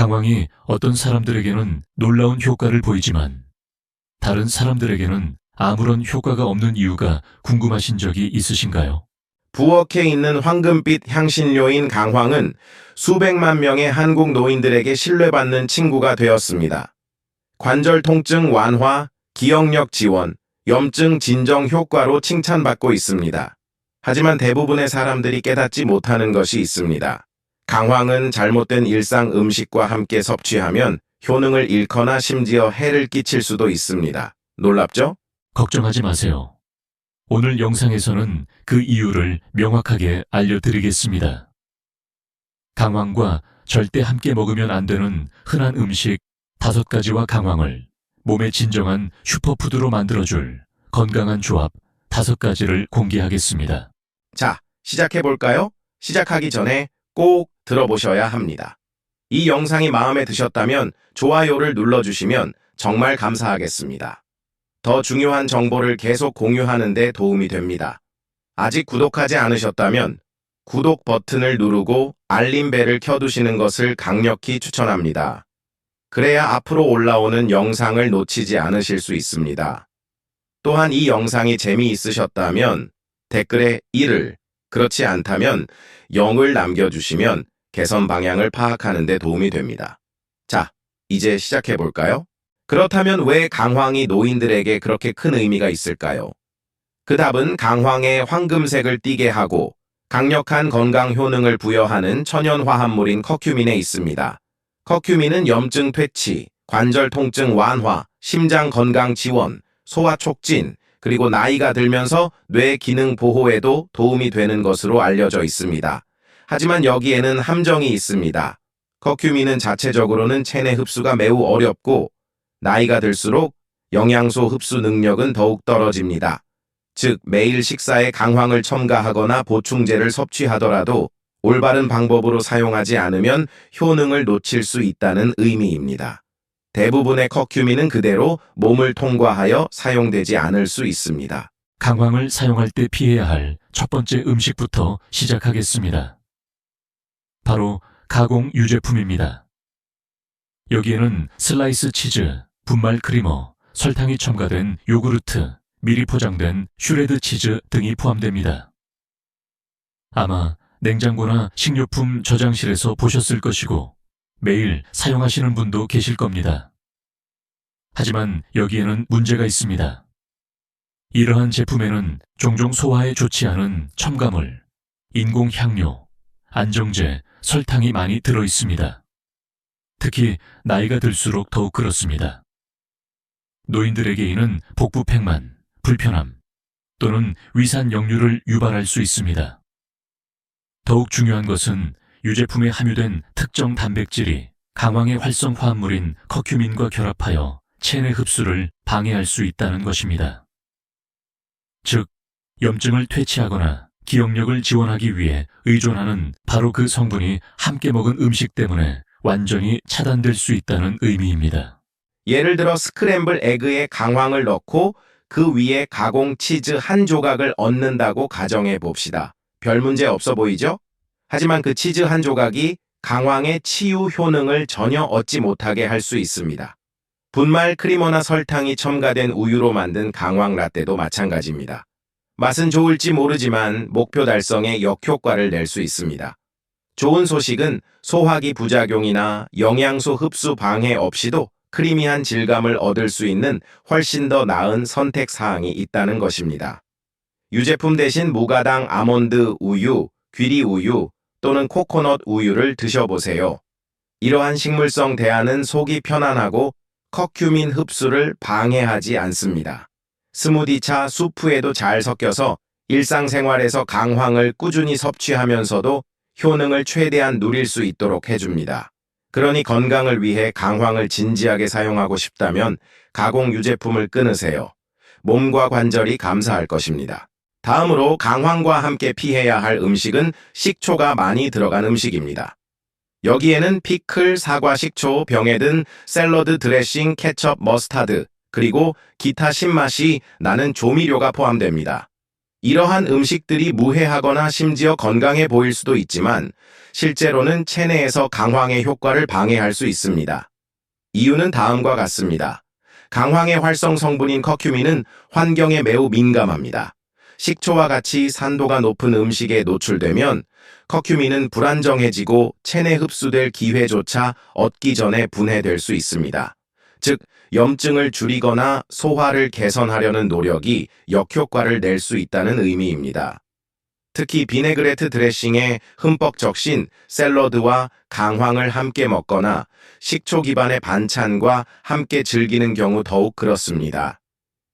강황이 어떤 사람들에게는 놀라운 효과를 보이지만 다른 사람들에게는 아무런 효과가 없는 이유가 궁금하신 적이 있으신가요? 부엌에 있는 황금빛 향신료인 강황은 수백만 명의 한국 노인들에게 신뢰받는 친구가 되었습니다. 관절 통증 완화, 기억력 지원, 염증 진정 효과로 칭찬받고 있습니다. 하지만 대부분의 사람들이 깨닫지 못하는 것이 있습니다. 강황은 잘못된 일상 음식과 함께 섭취하면 효능을 잃거나 심지어 해를 끼칠 수도 있습니다. 놀랍죠? 걱정하지 마세요. 오늘 영상에서는 그 이유를 명확하게 알려드리겠습니다. 강황과 절대 함께 먹으면 안 되는 흔한 음식 5가지와 강황을 몸의 진정한 슈퍼푸드로 만들어줄 건강한 조합 5가지를 공개하겠습니다. 자, 시작해볼까요? 시작하기 전에 꼭 들어보셔야 합니다. 이 영상이 마음에 드셨다면 좋아요를 눌러주시면 정말 감사하겠습니다. 더 중요한 정보를 계속 공유하는 데 도움이 됩니다. 아직 구독하지 않으셨다면 구독 버튼을 누르고 알림벨을 켜두시는 것을 강력히 추천합니다. 그래야 앞으로 올라오는 영상을 놓치지 않으실 수 있습니다. 또한 이 영상이 재미있으셨다면 댓글에 1을, 그렇지 않다면 0을 남겨주시면 개선 방향을 파악하는 데 도움이 됩니다. 자, 이제 시작해볼까요? 그렇다면 왜 강황이 노인들에게 그렇게 큰 의미가 있을까요? 그 답은 강황의 황금색을 띠게 하고 강력한 건강 효능을 부여하는 천연 화합물인 커큐민에 있습니다. 커큐민은 염증 퇴치, 관절 통증 완화, 심장 건강 지원, 소화 촉진, 그리고 나이가 들면서 뇌 기능 보호에도 도움이 되는 것으로 알려져 있습니다. 하지만 여기에는 함정이 있습니다. 커큐민은 자체적으로는 체내 흡수가 매우 어렵고 나이가 들수록 영양소 흡수 능력은 더욱 떨어집니다. 즉, 매일 식사에 강황을 첨가하거나 보충제를 섭취하더라도 올바른 방법으로 사용하지 않으면 효능을 놓칠 수 있다는 의미입니다. 대부분의 커큐민은 그대로 몸을 통과하여 사용되지 않을 수 있습니다. 강황을 사용할 때 피해야 할 첫 번째 음식부터 시작하겠습니다. 바로 가공 유제품입니다. 여기에는 슬라이스 치즈, 분말 크리머, 설탕이 첨가된 요구르트, 미리 포장된 슈레드 치즈 등이 포함됩니다. 아마 냉장고나 식료품 저장실에서 보셨을 것이고 매일 사용하시는 분도 계실 겁니다. 하지만 여기에는 문제가 있습니다. 이러한 제품에는 종종 소화에 좋지 않은 첨가물, 인공향료, 안정제, 설탕이 많이 들어 있습니다. 특히 나이가 들수록 더욱 그렇습니다. 노인들에게 이는 복부팽만, 불편함 또는 위산 역류를 유발할 수 있습니다. 더욱 중요한 것은 유제품에 함유된 특정 단백질이 강황의 활성 화합물인 커큐민과 결합하여 체내 흡수를 방해할 수 있다는 것입니다. 즉, 염증을 퇴치하거나 기억력을 지원하기 위해 의존하는 바로 그 성분이 함께 먹은 음식 때문에 완전히 차단될 수 있다는 의미입니다. 예를 들어 스크램블 에그에 강황을 넣고 그 위에 가공 치즈 한 조각을 얹는다고 가정해 봅시다. 별 문제 없어 보이죠? 하지만 그 치즈 한 조각이 강황의 치유 효능을 전혀 얻지 못하게 할 수 있습니다. 분말 크리머나 설탕이 첨가된 우유로 만든 강황 라떼도 마찬가지입니다. 맛은 좋을지 모르지만 목표 달성에 역효과를 낼 수 있습니다. 좋은 소식은 소화기 부작용이나 영양소 흡수 방해 없이도 크리미한 질감을 얻을 수 있는 훨씬 더 나은 선택 사항이 있다는 것입니다. 유제품 대신 무가당 아몬드 우유, 귀리 우유 또는 코코넛 우유를 드셔보세요. 이러한 식물성 대안은 속이 편안하고 커큐민 흡수를 방해하지 않습니다. 스무디차, 수프에도 잘 섞여서 일상생활에서 강황을 꾸준히 섭취하면서도 효능을 최대한 누릴 수 있도록 해줍니다. 그러니 건강을 위해 강황을 진지하게 사용하고 싶다면 가공 유제품을 끊으세요. 몸과 관절이 감사할 것입니다. 다음으로 강황과 함께 피해야 할 음식은 식초가 많이 들어간 음식입니다. 여기에는 피클, 사과 식초, 병에 든 샐러드 드레싱, 케첩, 머스타드, 그리고 기타 신맛이 나는 조미료가 포함됩니다. 이러한 음식들이 무해하거나 심지어 건강해 보일 수도 있지만 실제로는 체내에서 강황의 효과를 방해할 수 있습니다. 이유는 다음과 같습니다. 강황의 활성 성분인 커큐민은 환경에 매우 민감합니다. 식초와 같이 산도가 높은 음식에 노출되면 커큐민은 불안정해지고 체내 흡수될 기회조차 얻기 전에 분해될 수 있습니다. 즉, 염증을 줄이거나 소화를 개선하려는 노력이 역효과를 낼 수 있다는 의미입니다. 특히 비네그레트 드레싱에 흠뻑 적신 샐러드와 강황을 함께 먹거나 식초 기반의 반찬과 함께 즐기는 경우 더욱 그렇습니다.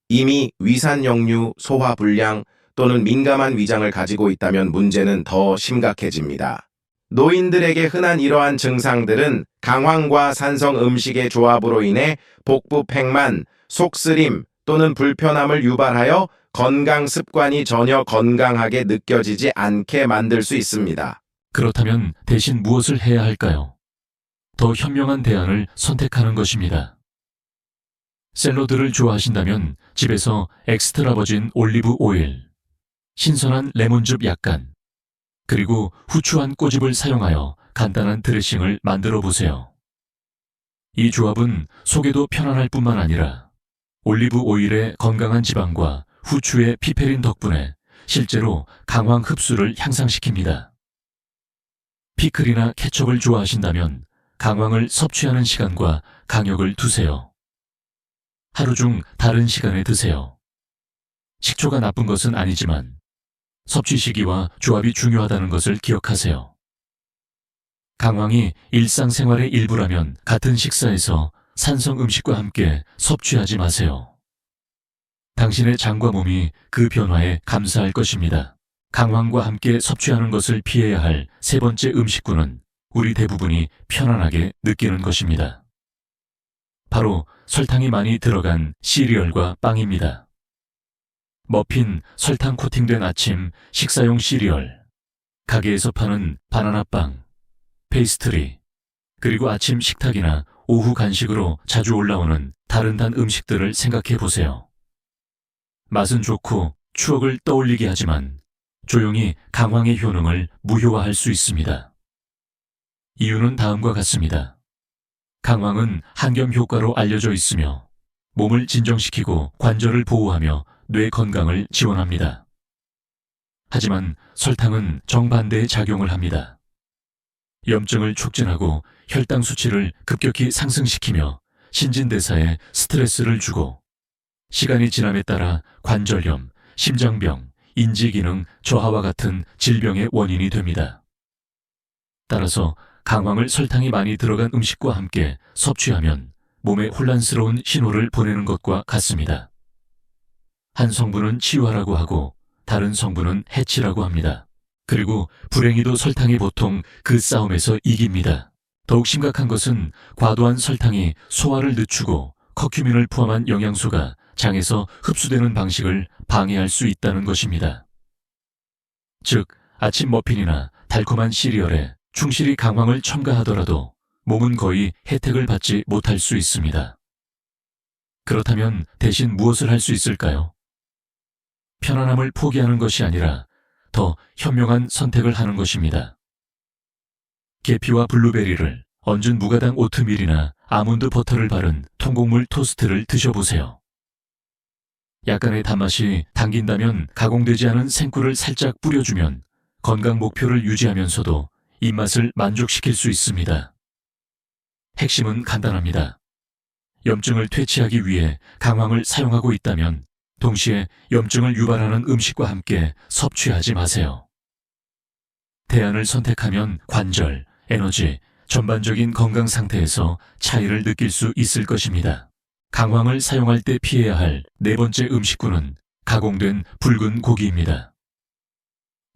이미 위산역류, 소화불량 또는 민감한 위장을 가지고 있다면 문제는 더 심각해집니다. 노인들에게 흔한 이러한 증상들은 강황과 산성 음식의 조합으로 인해 복부 팽만, 속쓰림 또는 불편함을 유발하여 건강 습관이 전혀 건강하게 느껴지지 않게 만들 수 있습니다. 그렇다면 대신 무엇을 해야 할까요? 더 현명한 대안을 선택하는 것입니다. 샐러드를 좋아하신다면 집에서 엑스트라 버진 올리브 오일, 신선한 레몬즙 약간, 그리고 후추 한 꼬집을 사용하여 간단한 드레싱을 만들어 보세요. 이 조합은 속에도 편안할 뿐만 아니라 올리브 오일의 건강한 지방과 후추의 피페린 덕분에 실제로 강황 흡수를 향상시킵니다. 피클이나 케첩을 좋아하신다면 강황을 섭취하는 시간과 간격을 두세요. 하루 중 다른 시간에 드세요. 식초가 나쁜 것은 아니지만 섭취 시기와 조합이 중요하다는 것을 기억하세요. 강황이 일상생활의 일부라면 같은 식사에서 산성 음식과 함께 섭취하지 마세요. 당신의 장과 몸이 그 변화에 감사할 것입니다. 강황과 함께 섭취하는 것을 피해야 할 세 번째 음식군은 우리 대부분이 편안하게 느끼는 것입니다. 바로 설탕이 많이 들어간 시리얼과 빵입니다. 머핀, 설탕 코팅된 아침 식사용 시리얼, 가게에서 파는 바나나빵, 페이스트리, 그리고 아침 식탁이나 오후 간식으로 자주 올라오는 다른 단 음식들을 생각해 보세요. 맛은 좋고 추억을 떠올리게 하지만 조용히 강황의 효능을 무효화할 수 있습니다. 이유는 다음과 같습니다. 강황은 항염 효과로 알려져 있으며 몸을 진정시키고 관절을 보호하며 뇌 건강을 지원합니다. 하지만 설탕은 정반대의 작용을 합니다. 염증을 촉진하고 혈당 수치를 급격히 상승시키며 신진대사에 스트레스를 주고 시간이 지남에 따라 관절염, 심장병, 인지기능 저하와 같은 질병의 원인이 됩니다. 따라서 강황을 설탕이 많이 들어간 음식과 함께 섭취하면 몸에 혼란스러운 신호를 보내는 것과 같습니다. 한 성분은 치유하라고 하고 다른 성분은 해치라고 합니다. 그리고 불행히도 설탕이 보통 그 싸움에서 이깁니다. 더욱 심각한 것은 과도한 설탕이 소화를 늦추고 커큐민을 포함한 영양소가 장에서 흡수되는 방식을 방해할 수 있다는 것입니다. 즉, 아침 머핀이나 달콤한 시리얼에 충실히 강황을 첨가하더라도 몸은 거의 혜택을 받지 못할 수 있습니다. 그렇다면 대신 무엇을 할 수 있을까요? 편안함을 포기하는 것이 아니라 더 현명한 선택을 하는 것입니다. 계피와 블루베리를 얹은 무가당 오트밀이나 아몬드 버터를 바른 통곡물 토스트를 드셔보세요. 약간의 단맛이 당긴다면 가공되지 않은 생꿀을 살짝 뿌려주면 건강 목표를 유지하면서도 입맛을 만족시킬 수 있습니다. 핵심은 간단합니다. 염증을 퇴치하기 위해 강황을 사용하고 있다면 동시에 염증을 유발하는 음식과 함께 섭취하지 마세요. 대안을 선택하면 관절, 에너지, 전반적인 건강 상태에서 차이를 느낄 수 있을 것입니다. 강황을 사용할 때 피해야 할 네 번째 음식군은 가공된 붉은 고기입니다.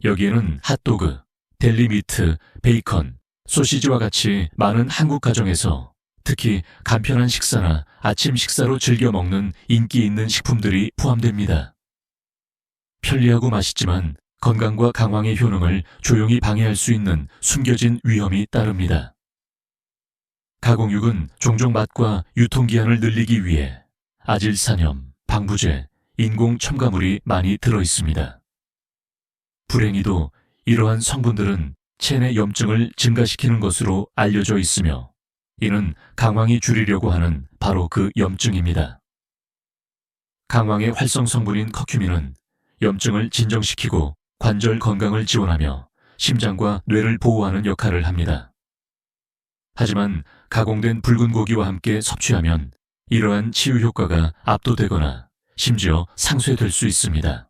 여기에는 핫도그, 델리미트, 베이컨, 소시지와 같이 많은 한국 가정에서 특히 간편한 식사나 아침 식사로 즐겨 먹는 인기 있는 식품들이 포함됩니다. 편리하고 맛있지만 건강과 강황의 효능을 조용히 방해할 수 있는 숨겨진 위험이 따릅니다. 가공육은 종종 맛과 유통기한을 늘리기 위해 아질산염, 방부제, 인공 첨가물이 많이 들어 있습니다. 불행히도 이러한 성분들은 체내 염증을 증가시키는 것으로 알려져 있으며 이는 강황이 줄이려고 하는 바로 그 염증입니다. 강황의 활성 성분인 커큐민은 염증을 진정시키고 관절 건강을 지원하며 심장과 뇌를 보호하는 역할을 합니다. 하지만 가공된 붉은 고기와 함께 섭취하면 이러한 치유 효과가 압도되거나 심지어 상쇄될 수 있습니다.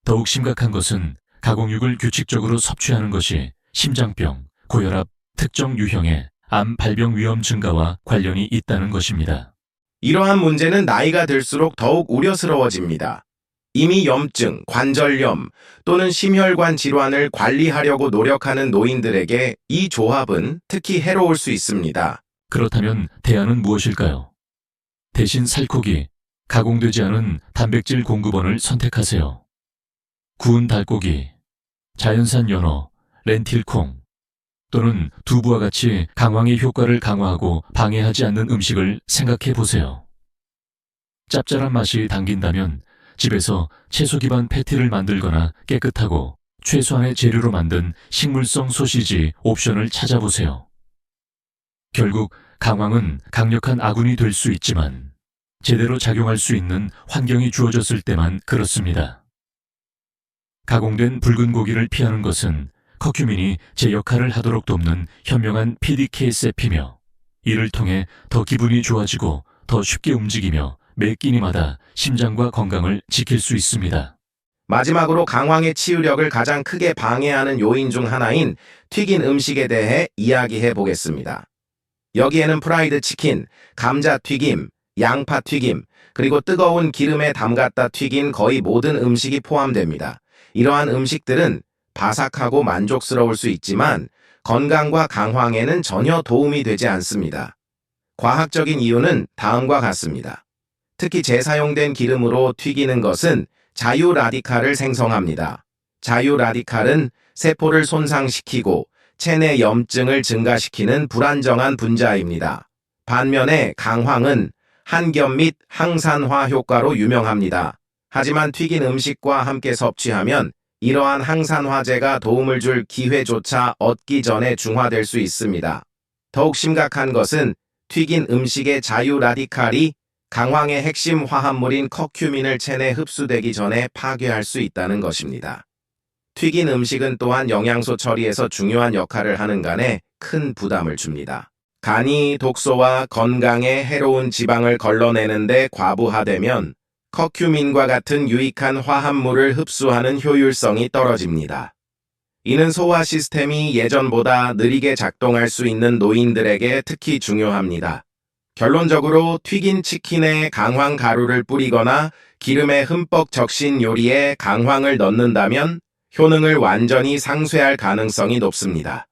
더욱 심각한 것은 가공육을 규칙적으로 섭취하는 것이 심장병, 고혈압, 특정 유형의 암 발병 위험 증가와 관련이 있다는 것입니다. 이러한 문제는 나이가 들수록 더욱 우려스러워집니다. 이미 염증, 관절염 또는 심혈관 질환을 관리하려고 노력하는 노인들에게 이 조합은 특히 해로울 수 있습니다. 그렇다면 대안은 무엇일까요? 대신 살코기, 가공되지 않은 단백질 공급원을 선택하세요. 구운 닭고기, 자연산 연어, 렌틸콩 또는 두부와 같이 강황의 효과를 강화하고 방해하지 않는 음식을 생각해 보세요. 짭짤한 맛이 당긴다면 집에서 채소 기반 패티를 만들거나 깨끗하고 최소한의 재료로 만든 식물성 소시지 옵션을 찾아보세요. 결국 강황은 강력한 아군이 될 수 있지만 제대로 작용할 수 있는 환경이 주어졌을 때만 그렇습니다. 가공된 붉은 고기를 피하는 것은 커큐민이 제 역할을 하도록 돕는 현명한 PDK-세피며 이를 통해 더 기분이 좋아지고 더 쉽게 움직이며 매 끼니마다 심장과 건강을 지킬 수 있습니다. 마지막으로 강황의 치유력을 가장 크게 방해하는 요인 중 하나인 튀긴 음식에 대해 이야기해 보겠습니다. 여기에는 프라이드 치킨, 감자 튀김, 양파 튀김, 그리고 뜨거운 기름에 담갔다 튀긴 거의 모든 음식이 포함됩니다. 이러한 음식들은 바삭하고 만족스러울 수 있지만 건강과 강황에는 전혀 도움이 되지 않습니다. 과학적인 이유는 다음과 같습니다. 특히 재사용된 기름으로 튀기는 것은 자유라디칼을 생성합니다. 자유라디칼은 세포를 손상시키고 체내 염증을 증가시키는 불안정한 분자입니다. 반면에 강황은 한겸 및 항산화 효과로 유명합니다. 하지만 튀긴 음식과 함께 섭취하면 이러한 항산화제가 도움을 줄 기회조차 얻기 전에 중화될 수 있습니다. 더욱 심각한 것은 튀긴 음식의 자유라디칼이 강황의 핵심 화합물인 커큐민을 체내 흡수되기 전에 파괴할 수 있다는 것입니다. 튀긴 음식은 또한 영양소 처리에서 중요한 역할을 하는 간에 큰 부담을 줍니다. 간이 독소와 건강에 해로운 지방을 걸러내는데 과부하되면 커큐민과 같은 유익한 화합물을 흡수하는 효율성이 떨어집니다. 이는 소화 시스템이 예전보다 느리게 작동할 수 있는 노인들에게 특히 중요합니다. 결론적으로 튀긴 치킨에 강황 가루를 뿌리거나 기름에 흠뻑 적신 요리에 강황을 넣는다면 효능을 완전히 상쇄할 가능성이 높습니다.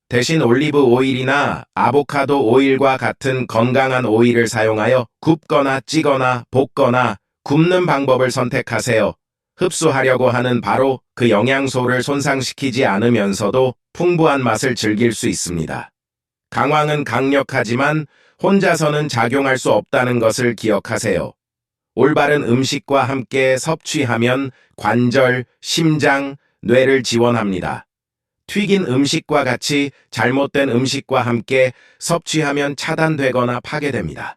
대신 올리브 오일이나 아보카도 오일과 같은 건강한 오일을 사용하여 굽거나 찌거나 볶거나 굽는 방법을 선택하세요. 흡수하려고 하는 바로 그 영양소를 손상시키지 않으면서도 풍부한 맛을 즐길 수 있습니다. 강황은 강력하지만 혼자서는 작용할 수 없다는 것을 기억하세요. 올바른 음식과 함께 섭취하면 관절, 심장, 뇌를 지원합니다. 튀긴 음식과 같이 잘못된 음식과 함께 섭취하면 차단되거나 파괴됩니다.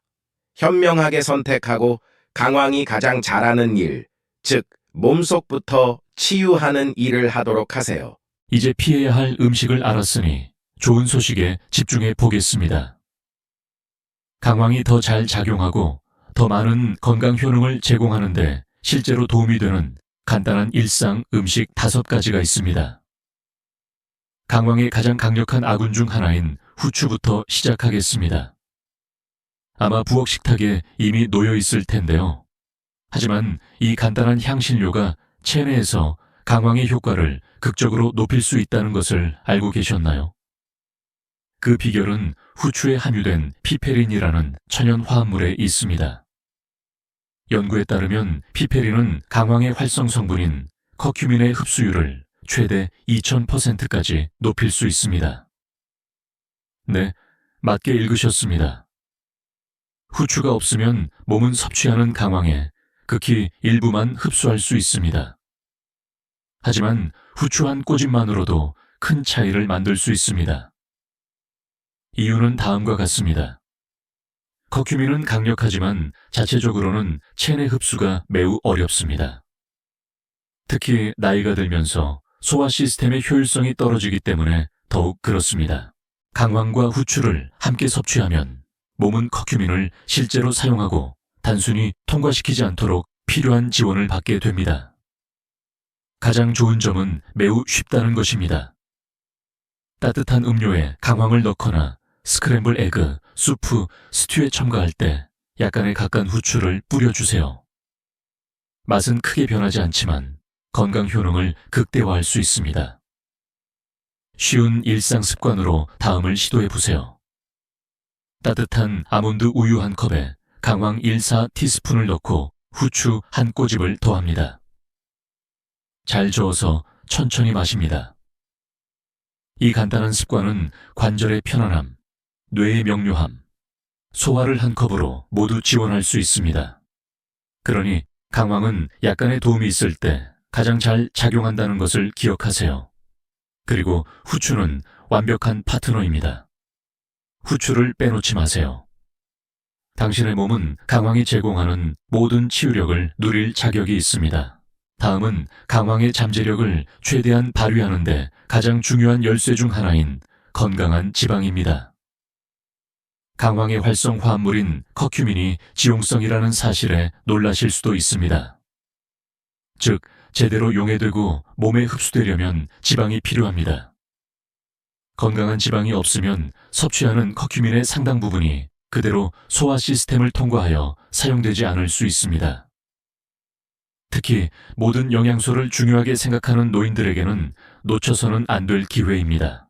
현명하게 선택하고 강황이 가장 잘하는 일, 즉 몸속부터 치유하는 일을 하도록 하세요. 이제 피해야 할 음식을 알았으니 좋은 소식에 집중해 보겠습니다. 강황이 더 잘 작용하고 더 많은 건강 효능을 제공하는데 실제로 도움이 되는 간단한 일상 음식 5가지가 있습니다. 강황의 가장 강력한 아군 중 하나인 후추부터 시작하겠습니다. 아마 부엌 식탁에 이미 놓여 있을 텐데요. 하지만 이 간단한 향신료가 체내에서 강황의 효과를 극적으로 높일 수 있다는 것을 알고 계셨나요? 그 비결은 후추에 함유된 피페린이라는 천연 화합물에 있습니다. 연구에 따르면 피페린은 강황의 활성 성분인 커큐민의 흡수율을 최대 2000%까지 높일 수 있습니다. 네, 맞게 읽으셨습니다. 후추가 없으면 몸은 섭취하는 강황의 극히 일부만 흡수할 수 있습니다. 하지만 후추 한 꼬집만으로도 큰 차이를 만들 수 있습니다. 이유는 다음과 같습니다. 커큐민은 강력하지만 자체적으로는 체내 흡수가 매우 어렵습니다. 특히 나이가 들면서 소화 시스템의 효율성이 떨어지기 때문에 더욱 그렇습니다. 강황과 후추를 함께 섭취하면 몸은 커큐민을 실제로 사용하고 단순히 통과시키지 않도록 필요한 지원을 받게 됩니다. 가장 좋은 점은 매우 쉽다는 것입니다. 따뜻한 음료에 강황을 넣거나 스크램블 에그, 수프, 스튜에 첨가할 때 약간의 각간 후추를 뿌려주세요. 맛은 크게 변하지 않지만 건강 효능을 극대화할 수 있습니다. 쉬운 일상 습관으로 다음을 시도해 보세요. 따뜻한 아몬드 우유 한 컵에 강황 1/4티스푼을 넣고 후추 한 꼬집을 더합니다. 잘 저어서 천천히 마십니다. 이 간단한 습관은 관절의 편안함, 뇌의 명료함, 소화를 한 컵으로 모두 지원할 수 있습니다. 그러니 강황은 약간의 도움이 있을 때 가장 잘 작용한다는 것을 기억하세요. 그리고 후추는 완벽한 파트너입니다. 후추를 빼놓지 마세요. 당신의 몸은 강황이 제공하는 모든 치유력을 누릴 자격이 있습니다. 다음은 강황의 잠재력을 최대한 발휘하는 데 가장 중요한 열쇠 중 하나인 건강한 지방입니다. 강황의 활성 화합물인 커큐민이 지용성이라는 사실에 놀라실 수도 있습니다. 즉, 제대로 용해되고 몸에 흡수되려면 지방이 필요합니다. 건강한 지방이 없으면 섭취하는 커큐민의 상당 부분이 그대로 소화 시스템을 통과하여 사용되지 않을 수 있습니다. 특히 모든 영양소를 중요하게 생각하는 노인들에게는 놓쳐서는 안 될 기회입니다.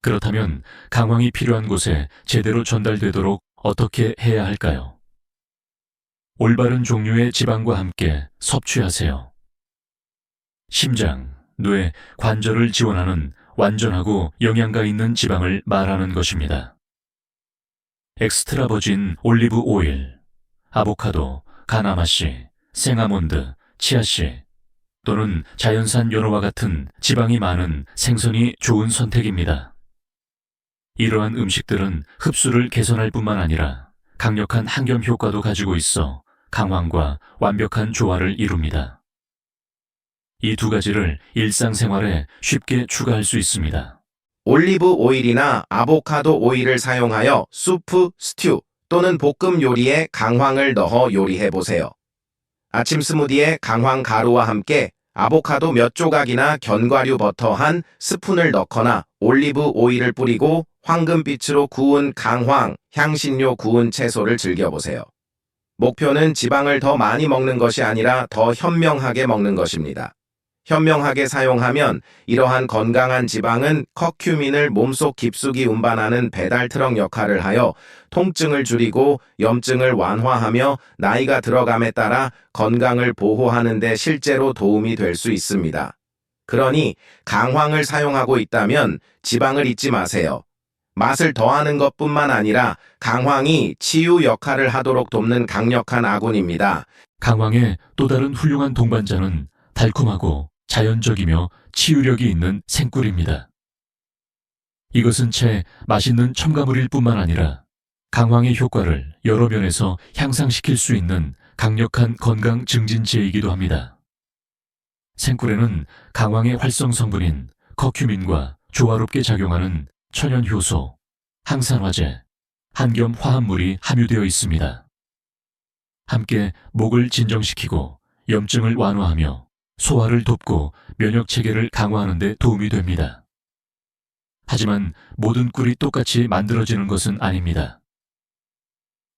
그렇다면 강황이 필요한 곳에 제대로 전달되도록 어떻게 해야 할까요? 올바른 종류의 지방과 함께 섭취하세요. 심장, 뇌, 관절을 지원하는 완전하고 영양가 있는 지방을 말하는 것입니다. 엑스트라 버진 올리브 오일, 아보카도, 가나마씨, 생아몬드, 치아씨 또는 자연산 연어와 같은 지방이 많은 생선이 좋은 선택입니다. 이러한 음식들은 흡수를 개선할 뿐만 아니라 강력한 항염 효과도 가지고 있어 강황과 완벽한 조화를 이룹니다. 이 두 가지를 일상생활에 쉽게 추가할 수 있습니다. 올리브 오일이나 아보카도 오일을 사용하여 수프, 스튜 또는 볶음 요리에 강황을 넣어 요리해 보세요. 아침 스무디에 강황 가루와 함께 아보카도 몇 조각이나 견과류 버터 한 스푼을 넣거나 올리브 오일을 뿌리고 황금빛으로 구운 강황, 향신료 구운 채소를 즐겨보세요. 목표는 지방을 더 많이 먹는 것이 아니라 더 현명하게 먹는 것입니다. 현명하게 사용하면 이러한 건강한 지방은 커큐민을 몸속 깊숙이 운반하는 배달 트럭 역할을 하여 통증을 줄이고 염증을 완화하며 나이가 들어감에 따라 건강을 보호하는 데 실제로 도움이 될 수 있습니다. 그러니 강황을 사용하고 있다면 지방을 잊지 마세요. 맛을 더하는 것뿐만 아니라 강황이 치유 역할을 하도록 돕는 강력한 아군입니다. 강황의 또 다른 훌륭한 동반자는 달콤하고 자연적이며 치유력이 있는 생꿀입니다. 이것은 채 맛있는 첨가물일 뿐만 아니라 강황의 효과를 여러 면에서 향상시킬 수 있는 강력한 건강 증진제이기도 합니다. 생꿀에는 강황의 활성 성분인 커큐민과 조화롭게 작용하는 천연 효소, 항산화제, 한겸 화합물이 함유되어 있습니다. 함께 목을 진정시키고 염증을 완화하며 소화를 돕고 면역 체계를 강화하는 데 도움이 됩니다. 하지만 모든 꿀이 똑같이 만들어지는 것은 아닙니다.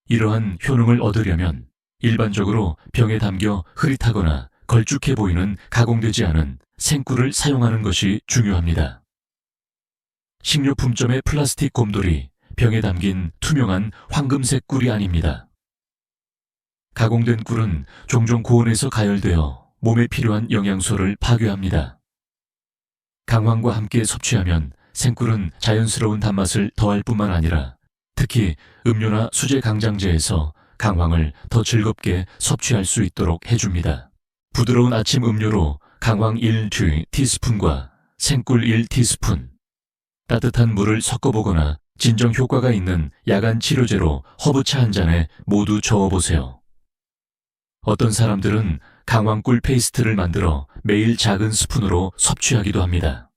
이러한 효능을 얻으려면 일반적으로 병에 담겨 흐릿하거나 걸쭉해 보이는 가공되지 않은 생꿀을 사용하는 것이 중요합니다. 식료품점의 플라스틱 곰돌이 병에 담긴 투명한 황금색 꿀이 아닙니다. 가공된 꿀은 종종 고온에서 가열되어 몸에 필요한 영양소를 파괴합니다. 강황과 함께 섭취하면 생꿀은 자연스러운 단맛을 더할 뿐만 아니라 특히 음료나 수제 강장제에서 강황을 더 즐겁게 섭취할 수 있도록 해줍니다. 부드러운 아침 음료로 강황 1티스푼과 생꿀 1티스푼. 따뜻한 물을 섞어보거나 진정 효과가 있는 야간 치료제로 허브차 한 잔에 모두 저어보세요. 어떤 사람들은 강황꿀 페이스트를 만들어 매일 작은 스푼으로 섭취하기도 합니다.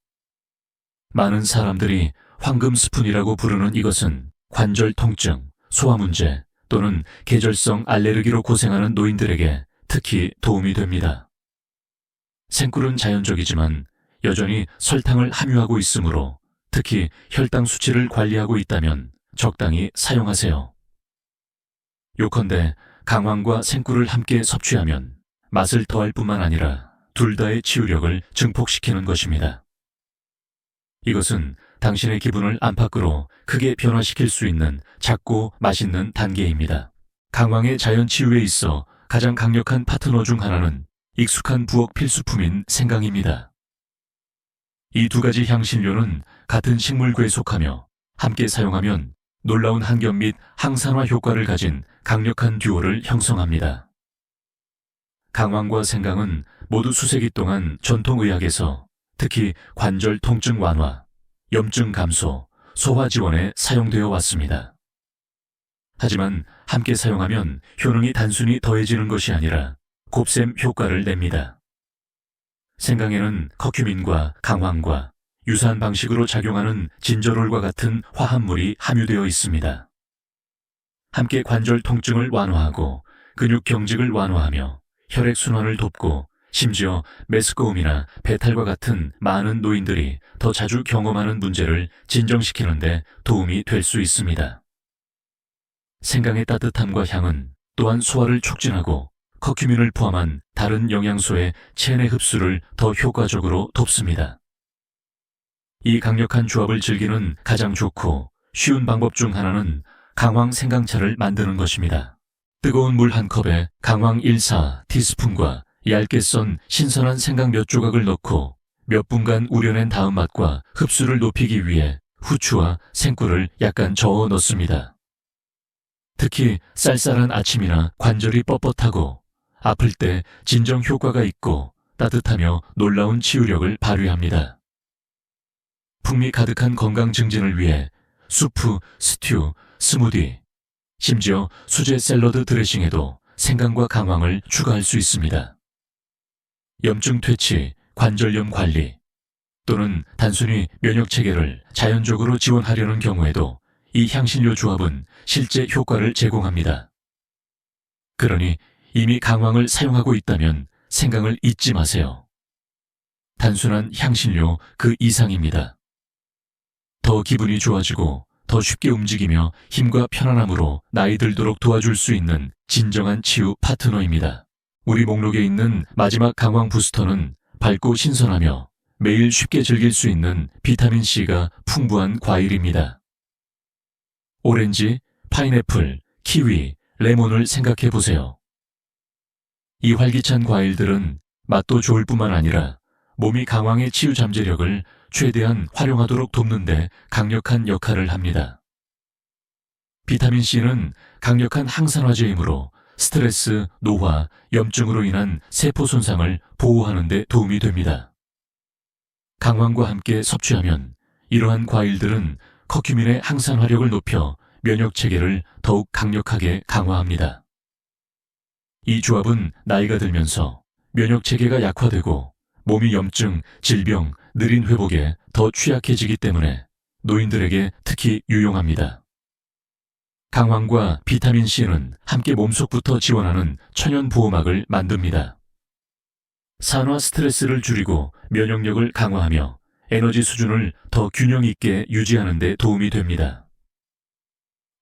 많은 사람들이 황금 스푼이라고 부르는 이것은 관절 통증, 소화 문제 또는 계절성 알레르기로 고생하는 노인들에게 특히 도움이 됩니다. 생꿀은 자연적이지만 여전히 설탕을 함유하고 있으므로 특히 혈당 수치를 관리하고 있다면 적당히 사용하세요. 요컨대 강황과 생꿀을 함께 섭취하면 맛을 더할 뿐만 아니라 둘 다의 치유력을 증폭시키는 것입니다. 이것은 당신의 기분을 안팎으로 크게 변화시킬 수 있는 작고 맛있는 단계입니다. 강황의 자연 치유에 있어 가장 강력한 파트너 중 하나는 익숙한 부엌 필수품인 생강입니다. 이 두 가지 향신료는 같은 식물괴에 속하며 함께 사용하면 놀라운 항염 및 항산화 효과를 가진 강력한 듀오를 형성합니다. 강황과 생강은 모두 수세기 동안 전통의학에서 특히 관절 통증 완화, 염증 감소, 소화 지원에 사용되어 왔습니다. 하지만 함께 사용하면 효능이 단순히 더해지는 것이 아니라 곱셈 효과를 냅니다. 생강에는 커큐민과 강황과 유사한 방식으로 작용하는 진저롤과 같은 화합물이 함유되어 있습니다. 함께 관절 통증을 완화하고 근육 경직을 완화하며 혈액순환을 돕고 심지어 메스꺼움이나 배탈과 같은 많은 노인들이 더 자주 경험하는 문제를 진정시키는 데 도움이 될 수 있습니다. 생강의 따뜻함과 향은 또한 소화를 촉진하고 커큐민을 포함한 다른 영양소의 체내 흡수를 더 효과적으로 돕습니다. 이 강력한 조합을 즐기는 가장 좋고 쉬운 방법 중 하나는 강황 생강차를 만드는 것입니다. 뜨거운 물 한 컵에 강황 1/4티스푼과 얇게 썬 신선한 생강 몇 조각을 넣고 몇 분간 우려낸 다음 맛과 흡수를 높이기 위해 후추와 생꿀을 약간 저어 넣습니다. 특히 쌀쌀한 아침이나 관절이 뻣뻣하고 아플 때 진정 효과가 있고 따뜻하며 놀라운 치유력을 발휘합니다. 풍미 가득한 건강 증진을 위해 수프, 스튜, 스무디, 심지어 수제 샐러드 드레싱에도 생강과 강황을 추가할 수 있습니다. 염증 퇴치, 관절염 관리 또는 단순히 면역체계를 자연적으로 지원하려는 경우에도 이 향신료 조합은 실제 효과를 제공합니다. 그러니 이미 강황을 사용하고 있다면 생강을 잊지 마세요. 단순한 향신료 그 이상입니다. 더 기분이 좋아지고 더 쉽게 움직이며 힘과 편안함으로 나이 들도록 도와줄 수 있는 진정한 치유 파트너입니다. 우리 목록에 있는 마지막 강황 부스터는 밝고 신선하며 매일 쉽게 즐길 수 있는 비타민C가 풍부한 과일입니다. 오렌지, 파인애플, 키위, 레몬을 생각해 보세요. 이 활기찬 과일들은 맛도 좋을 뿐만 아니라 몸이 강황의 치유 잠재력을 최대한 활용하도록 돕는 데 강력한 역할을 합니다. 비타민C는 강력한 항산화제이므로 스트레스, 노화, 염증으로 인한 세포 손상을 보호하는 데 도움이 됩니다. 강황과 함께 섭취하면 이러한 과일들은 커큐민의 항산화력을 높여 면역체계를 더욱 강력하게 강화합니다. 이 조합은 나이가 들면서 면역체계가 약화되고 몸이 염증, 질병, 느린 회복에 더 취약해지기 때문에 노인들에게 특히 유용합니다. 강황과 비타민C는 함께 몸속부터 지원하는 천연 보호막을 만듭니다. 산화 스트레스를 줄이고 면역력을 강화하며 에너지 수준을 더 균형 있게 유지하는 데 도움이 됩니다.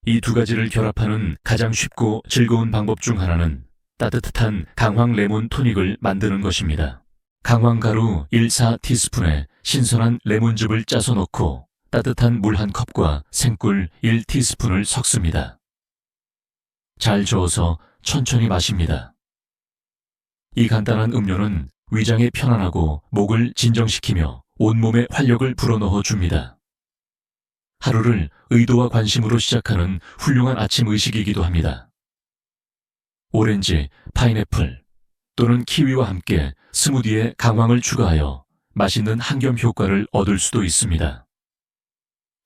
이 두 가지를 결합하는 가장 쉽고 즐거운 방법 중 하나는 따뜻한 강황 레몬 토닉을 만드는 것입니다. 강황가루 1/4티스푼에 신선한 레몬즙을 짜서 넣고 따뜻한 물 한 컵과 생꿀 1티스푼을 섞습니다. 잘 저어서 천천히 마십니다. 이 간단한 음료는 위장에 편안하고 목을 진정시키며 온몸에 활력을 불어넣어 줍니다. 하루를 의도와 관심으로 시작하는 훌륭한 아침 의식이기도 합니다. 오렌지, 파인애플 또는 키위와 함께 스무디에 강황을 추가하여 맛있는 한겸 효과를 얻을 수도 있습니다.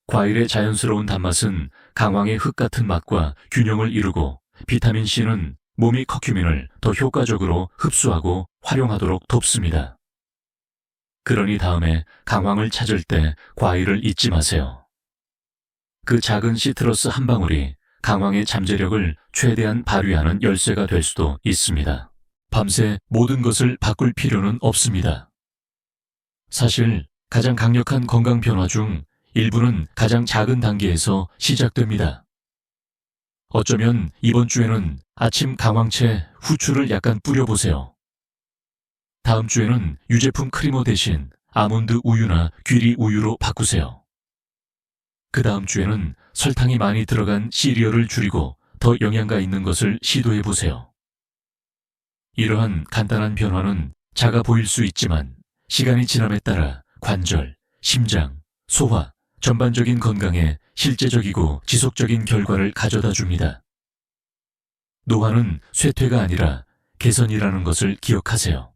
과일의 자연스러운 단맛은 강황의 흙 같은 맛과 균형을 이루고 비타민C는 몸이 커큐민을 더 효과적으로 흡수하고 활용하도록 돕습니다. 그러니 다음에 강황을 찾을 때 과일을 잊지 마세요. 그 작은 시트러스 한 방울이 강황의 잠재력을 최대한 발휘하는 열쇠가 될 수도 있습니다. 밤새 모든 것을 바꿀 필요는 없습니다. 사실 가장 강력한 건강 변화 중 일부는 가장 작은 단계에서 시작됩니다. 어쩌면 이번 주에는 아침 강황채 후추를 약간 뿌려보세요. 다음 주에는 유제품 크리머 대신 아몬드 우유나 귀리 우유로 바꾸세요. 그 다음 주에는 설탕이 많이 들어간 시리얼을 줄이고 더 영양가 있는 것을 시도해보세요. 이러한 간단한 변화는 작아 보일 수 있지만 시간이 지남에 따라 관절, 심장, 소화, 전반적인 건강에 실제적이고 지속적인 결과를 가져다 줍니다. 노화는 쇠퇴가 아니라 개선이라는 것을 기억하세요.